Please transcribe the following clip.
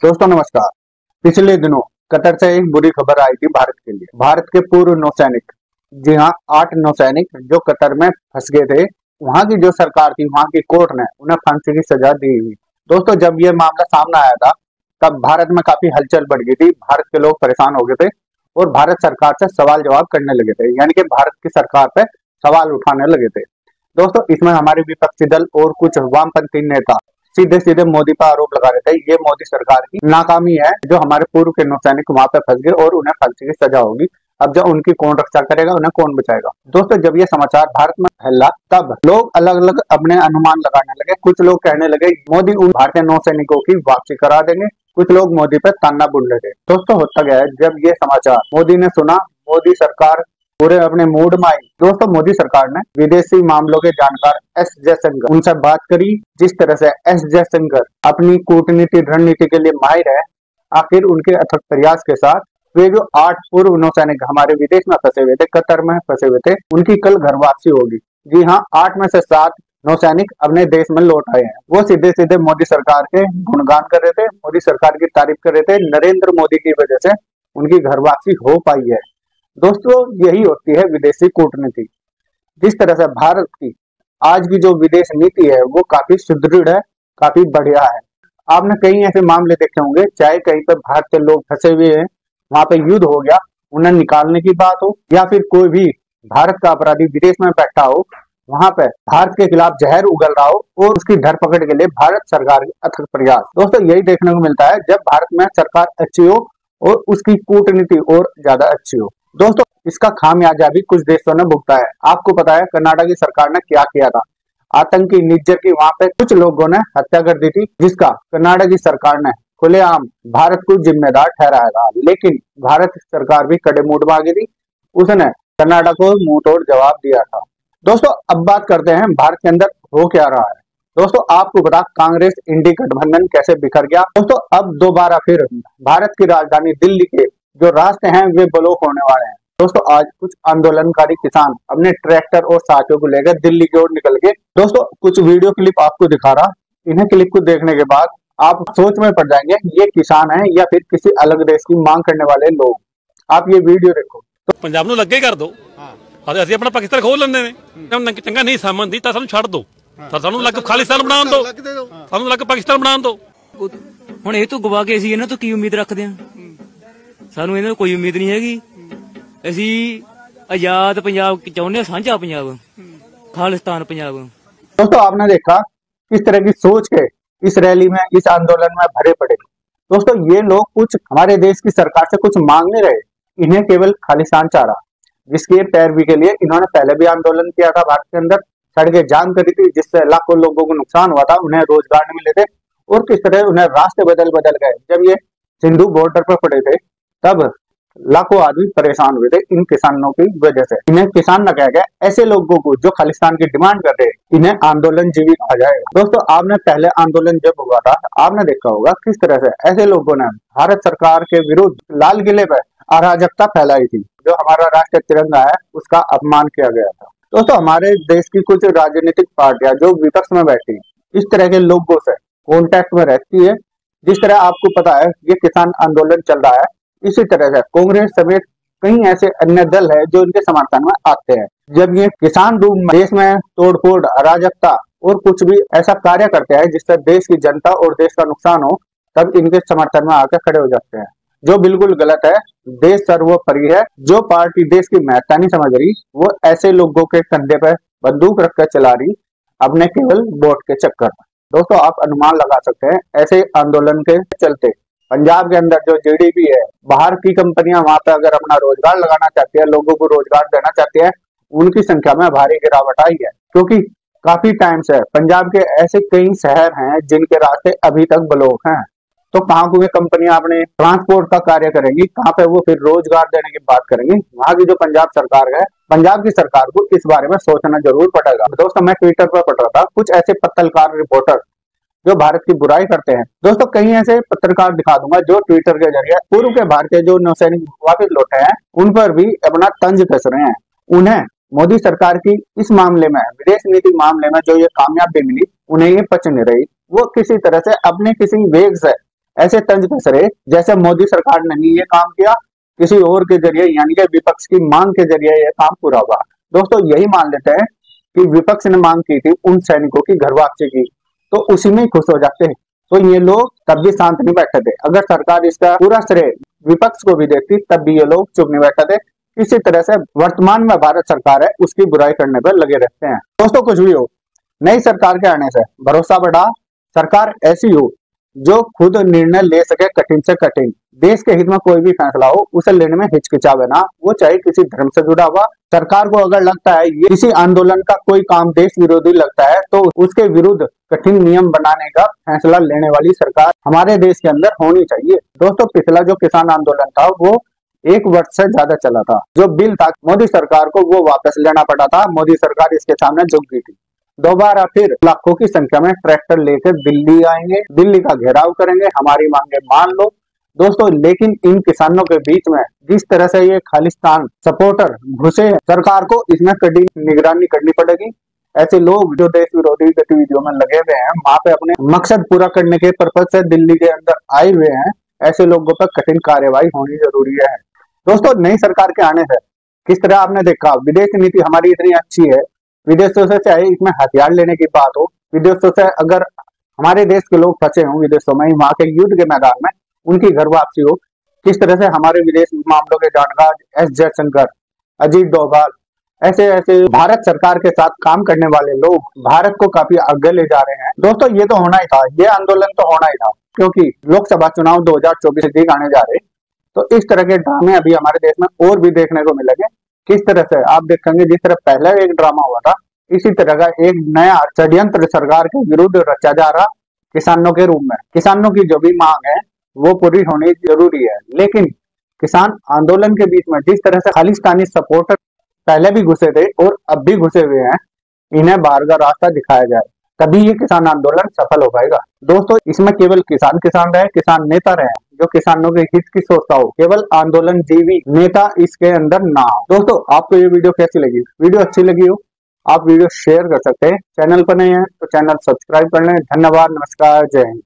दोस्तों नमस्कार। पिछले दिनों कतर से एक बुरी खबर आई थी भारत के लिए। भारत के पूर्व नौसैनिक, जी हाँ 8 नौसैनिक जो कतर में फंस गए थे, वहां की जो सरकार थी, वहां की कोर्ट ने उन्हें फांसी की सजा दी हुई। दोस्तों जब ये मामला सामने आया था तब भारत में काफी हलचल बढ़ गई थी। भारत के लोग परेशान हो गए थे और भारत सरकार से सवाल जवाब करने लगे थे, यानी कि भारत की सरकार पे सवाल उठाने लगे थे। दोस्तों इसमें हमारे विपक्षी दल और कुछ वामपंथी नेता सीधे सीधे मोदी पर आरोप लगा रहे थे ये मोदी सरकार की नाकामी है, जो हमारे पूर्व के नौसैनिक वहां पे फंस गए और उन्हें फांसी की सजा होगी। अब जब उनकी कौन रक्षा करेगा, उन्हें कौन बचाएगा। दोस्तों जब ये समाचार भारत में फैला तब लोग अलग अलग अपने अनुमान लगाने लगे। कुछ लोग कहने लगे मोदी उन भारतीय नौसैनिकों की वापसी करा देंगे, कुछ लोग मोदी पे ताना बुन रहे थे। दोस्तों होता गया है, जब ये समाचार मोदी ने सुना, मोदी सरकार पूरे अपने मूड में आई। दोस्तों मोदी सरकार ने विदेशी मामलों के जानकार एस जयशंकर उनसे बात करी। जिस तरह से एस जयशंकर अपनी कूटनीति रणनीति के लिए माहिर है, आखिर उनके अथक प्रयास के साथ वे जो 8 पूर्व नौसैनिक हमारे विदेश में फंसे हुए थे, कतर में फंसे हुए थे, उनकी कल घर वापसी होगी। जी हाँ, 8 में से 7 नौसैनिक अपने देश में लौट आए हैं। वो सीधे सीधे मोदी सरकार के गुणगान कर रहे थे, मोदी सरकार की तारीफ कर रहे थे। नरेंद्र मोदी की वजह से उनकी घर वापसी हो पाई है। दोस्तों यही होती है विदेशी कूटनीति। जिस तरह से भारत की आज की जो विदेश नीति है वो काफी सुदृढ़ है, काफी बढ़िया है। आपने कई ऐसे मामले देखे होंगे, चाहे कहीं पर भारत के लोग फंसे हुए हैं, वहां पे युद्ध हो गया, उन्हें निकालने की बात हो, या फिर कोई भी भारत का अपराधी विदेश में बैठा हो, वहां पे भारत के खिलाफ जहर उगल रहा हो और उसकी धरपकड़ के लिए भारत सरकार के अथक प्रयास। दोस्तों यही देखने को मिलता है जब भारत में सरकार अच्छी हो और उसकी कूटनीति और ज्यादा अच्छी हो। दोस्तों इसका खामियाजा भी कुछ देशों ने भुगता है। आपको पता है कर्नाटक की सरकार ने क्या किया था, आतंकी निज्जर की वहां पे कुछ लोगों ने हत्या कर दी थी, जिसका कर्नाटक की सरकार ने खुलेआम भारत को जिम्मेदार ठहराया था। लेकिन भारत सरकार भी कड़े मूड में आ गई थी, उसने कर्नाटक को मुंह तोड़ जवाब दिया था। दोस्तों अब बात करते हैं भारत के अंदर हो क्या रहा है। दोस्तों आपको पता कांग्रेस इंडी गठबंधन कैसे बिखर गया। दोस्तों अब दोबारा फिर भारत की राजधानी दिल्ली के जो रास्ते हैं वे ब्लॉक होने वाले हैं। दोस्तों आज कुछ आंदोलनकारी किसान अपने ट्रैक्टर और साथियों को लेकर दिल्ली की ओर निकल गए। दोस्तों कुछ वीडियो क्लिप आपको दिखा रहा, इन्हें क्लिप को देखने के बाद आप सोच में पड़ जाएंगे ये किसान है या फिर किसी अलग देश की मांग करने वाले लोग। आप ये वीडियो देखो। तो पंजाब ਨੂੰ ਲੱਗੇ ਕਰ ਦੋ ਅਸੀਂ ਆਪਣਾ ਪਾਕਿਸਤਾਨ ਖੋਲ ਲੈਂਦੇ ਨੇ ਚੰਗਾ ਨਹੀਂ ਸਮਝਦੀ ਤਾਂ ਸਾਨੂੰ ਛੱਡ ਦੋ ਸਾਨੂੰ ਲੱਗ ਖਾਲਿਸਤਾਨ ਬਣਾਉਣ ਦੋ ਸਾਨੂੰ ਲੱਗ ਪਾਕਿਸਤਾਨ ਬਣਾਉਣ ਦੋ ਹੁਣ ਇਹ ਤੋਂ ਗਵਾ ਕੇ ਅਸੀਂ ਇਹਨਾਂ ਤੋਂ ਕੀ ਉਮੀਦ ਰੱਖਦੇ ਹਾਂ ਸਾਨੂੰ ਇਹਨਾਂ ਤੋਂ ਕੋਈ ਉਮੀਦ नहीं हैगी ਅਸੀਂ आजाद पंजाब चाहते हैं साझा पंजाब खालिस्तान पंजाब। दोस्तों आपने देखा किस तरह की सोच के इस रैली में इस आंदोलन में भरे पड़े। दोस्तों ये लोग कुछ हमारे देश की सरकार से कुछ मांग नहीं रहे, इन्हें केवल खालिस्तान चाह रहा, जिसके पैरवी के लिए इन्होंने पहले भी आंदोलन किया था। भारत के अंदर सड़कें जाम करी थी, जिससे लाखों लोगों को नुकसान हुआ था, उन्हें रोजगार नहीं मिले थे और किस तरह उन्हें रास्ते बदल गए। जब ये सिंधु बॉर्डर पर पड़े थे तब लाखों आदमी परेशान हुए थे इन किसानों की वजह से। इन्हें किसान न कहा गया, ऐसे लोगों को जो खालिस्तान की डिमांड कर रहे हैं इन्हें आंदोलन जीवी कहा जाएगा। दोस्तों आपने पहले आंदोलन जब हुआ था आपने देखा होगा किस तरह से ऐसे लोगों ने भारत सरकार के विरुद्ध लाल किले पर अराजकता फैलाई थी। जो हमारा राष्ट्रीय तिरंगा है उसका अपमान किया गया था। दोस्तों हमारे देश की कुछ राजनीतिक पार्टियां जो विपक्ष में बैठी इस तरह के लोगों से कॉन्टेक्ट में रहती है। जिस तरह आपको पता है ये किसान आंदोलन चल रहा है, इसी तरह से कांग्रेस समेत कई ऐसे अन्य दल है जो इनके समर्थन में आते हैं। जब ये किसान रूप देश में तोड़फोड़ अराजकता और कुछ भी ऐसा कार्य करते हैं जिससे देश की जनता और देश का नुकसान हो, तब इनके समर्थन में आकर खड़े हो जाते हैं, जो बिल्कुल गलत है। देश सर्वोपरि है। जो पार्टी देश की महत्ता नहीं समझ रही वो ऐसे लोगों के कंधे पर बंदूक रखकर चला रही अपने केवल वोट के चक्कर में। दोस्तों आप अनुमान लगा सकते हैं ऐसे आंदोलन के चलते पंजाब के अंदर जो जीडीपी है, बाहर की कंपनियां वहां पे अगर अपना रोजगार लगाना चाहती है, लोगों को रोजगार देना चाहती है, उनकी संख्या में भारी गिरावट आई है। क्योंकि काफी टाइम से पंजाब के ऐसे कई शहर हैं जिनके रास्ते अभी तक ब्लॉक हैं। तो कहाँ को वे कंपनियां अपने ट्रांसपोर्ट का कार्य करेंगी, कहाँ पे वो फिर रोजगार देने की बात करेंगी। वहां की जो पंजाब सरकार है, पंजाब की सरकार को इस बारे में सोचना जरूर पड़ेगा। दोस्तों मैं ट्विटर पर पढ़ रहा था कुछ ऐसे पत्रकार रिपोर्टर जो भारत की बुराई करते हैं। दोस्तों कई ऐसे पत्रकार दिखा दूंगा जो ट्विटर के जरिए पूर्व के भारतीय जो नौसैनिक वापस लौटे हैं उन पर भी अपना तंज कस रहे हैं। उन्हें मोदी सरकार की इस मामले में, विदेश नीति मामले में जो ये कामयाबी मिली, उन्हें ये पच नहीं रही। वो किसी तरह से अपने किसी वेग से ऐसे तंज कस रहे जैसे मोदी सरकार ने नहीं ये काम किया, किसी और के जरिए यानी कि विपक्ष की मांग के जरिए ये काम पूरा हुआ। दोस्तों यही मान लेते हैं कि विपक्ष ने मांग की थी उन सैनिकों की घर वापसी की, तो उसी में ही खुश हो जाते हैं, तो ये लोग तब भी शांत नहीं बैठे थे। अगर सरकार इसका पूरा श्रेय विपक्ष को भी देती तब भी ये लोग चुप नहीं बैठे थे। इसी तरह से वर्तमान में भारत सरकार है उसकी बुराई करने पर लगे रहते हैं। दोस्तों कुछ भी हो, नई सरकार के आने से भरोसा बढ़ा, सरकार ऐसी हो जो खुद निर्णय ले सके, कठिन से कठिन, देश के हित में कोई भी फैसला हो उसे लेने में हिचकिचावे ना, वो चाहे किसी धर्म से जुड़ा हुआ। सरकार को अगर लगता है ये किसी आंदोलन का कोई काम देश विरोधी लगता है तो उसके विरुद्ध कठिन नियम बनाने का फैसला लेने वाली सरकार हमारे देश के अंदर होनी चाहिए। दोस्तों पिछला जो किसान आंदोलन था वो 1 वर्ष से ज्यादा चला था। जो बिल था मोदी सरकार को वो वापस लेना पड़ा था, मोदी सरकार इसके सामने झुक गई थी। दोबारा फिर लाखों की संख्या में ट्रैक्टर लेकर दिल्ली आएंगे, दिल्ली का घेराव करेंगे, हमारी मांगे मान लो। दोस्तों लेकिन इन किसानों के बीच में जिस तरह से ये खालिस्तान सपोर्टर घुसे, सरकार को इसमें कड़ी निगरानी करनी पड़ेगी। ऐसे लोग जो देश विरोधी गतिविधियों में लगे हुए हैं, वहां पे अपने मकसद पूरा करने के पर्पज से दिल्ली के अंदर आए हुए हैं, ऐसे लोगों पर कठिन कार्यवाही होनी जरूरी है। दोस्तों नई सरकार के आने से किस तरह आपने देखा विदेश नीति हमारी इतनी अच्छी है, विदेशों से चाहे इसमें हथियार लेने की बात हो, विदेशों से अगर हमारे देश के लोग फंसे हों विदेशों में, वहां के युद्ध के मैदान में उनकी घर वापसी हो, किस तरह से हमारे विदेश मामलों के जानकार एस जयशंकर, अजीत डोभाल, ऐसे ऐसे भारत सरकार के साथ काम करने वाले लोग भारत को काफी आगे ले जा रहे हैं। दोस्तों ये तो होना ही था, ये आंदोलन तो होना ही था, क्योंकि लोकसभा चुनाव 2024 नजदीक आने जा रहे, तो इस तरह के ड्रामे अभी हमारे देश में और भी देखने को मिलेंगे। किस तरह से आप देखेंगे जिस तरह पहले एक ड्रामा हुआ था, इसी तरह का एक नया षड्यंत्र सरकार के विरुद्ध रचा जा रहा किसानों के रूप में। किसानों की जो भी मांग है वो पूरी होनी जरूरी है, लेकिन किसान आंदोलन के बीच में जिस तरह से खालिस्तानी सपोर्टर पहले भी घुसे थे और अब भी घुसे हुए हैं, इन्हें बाहर का रास्ता दिखाया जाए, तभी ये किसान आंदोलन सफल हो पाएगा। दोस्तों इसमें केवल किसान रहे, किसान नेता रहे जो किसानों के हित की सोचता हो, केवल आंदोलन जीवी नेता इसके अंदर ना हो। दोस्तों आपको ये वीडियो कैसी लगी? वीडियो अच्छी लगी हो आप वीडियो शेयर कर सकते हैं, चैनल पर नए हैं तो चैनल सब्सक्राइब कर लें। धन्यवाद, नमस्कार, जय हिंद।